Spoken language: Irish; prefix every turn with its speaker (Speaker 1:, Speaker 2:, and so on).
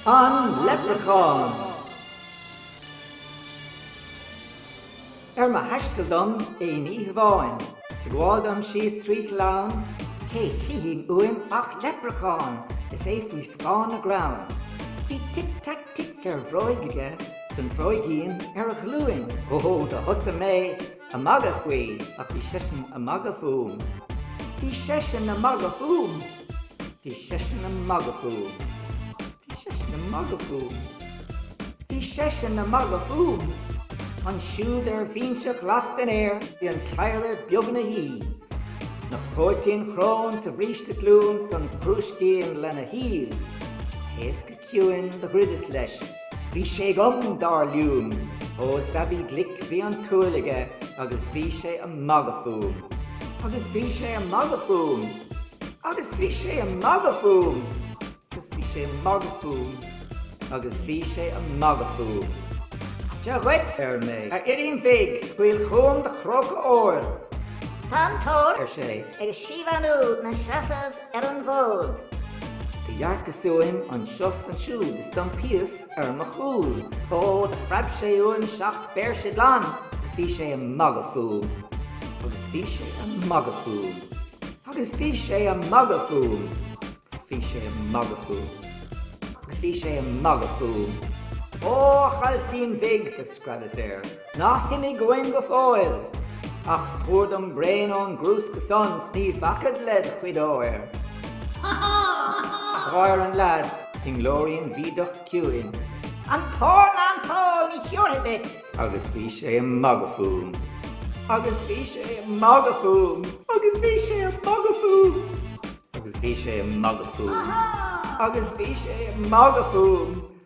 Speaker 1: An Leipreacháin. Ma hashtaldom ní bháin, sa gháildom síos trí lán, cé chiín uaim ach Leipreacháin, is faoi scáin na grán. Bhí tic-tac-tic bhróigeige san bhróigíon a chluúin. Da thosa mé a maga faoi ach bhí sesin a maga fúm. Bhí sesin a maga fúm. Bhí sesin a maga fúm. Bhí sesin a maga fúm. Bhí sesin a maga fúm. An siúd bhínseach las den bhí an cléire beag na hí. Na 14 chrón sa bhríste clún san prúscíon lena híl. Hés go ciúin de ghuidas leis, bhí sé dar liúm. Sa bhí glic bhí an túlaige agus bhí sé a maga fúm. Agus bhí sé a maga fúm. Agus bhí sé a maga fúm. Agus bhí sé a maga fúm. Agus bhí sé a maga fúm. Ja wet mé, iríon bhig scuil chum de chrog óir.
Speaker 2: Tá thar
Speaker 1: sé,
Speaker 2: ag síomhanú na seasamh an bhód.
Speaker 1: Dhearcasúim an seos an siúd is don píos ma chúl. De freib sé uaim seacht beir sé lán, agus bhí sé a maga fúm. Agus bhí sé a maga fúm. Agus bhí sé a maga fúm. Agus bhí sé a maga fúm. Agus bhí sé a maga fúm. Chailtín bhig de scradas ná hinnig goin go fáil. Ach tuairdom brain an grús go son sní facad led chuidóir. Ráir an lad, in glóiríon bhídach ciúin.
Speaker 2: An thar ní thiúrtha dit.
Speaker 1: Agus bhí sé a maga fúm. Agus bhí sé a maga fúm. Agus bhí sé a maga fúm. Agus bhí sé a maga fúm. Agus bhí sé a maga fúm.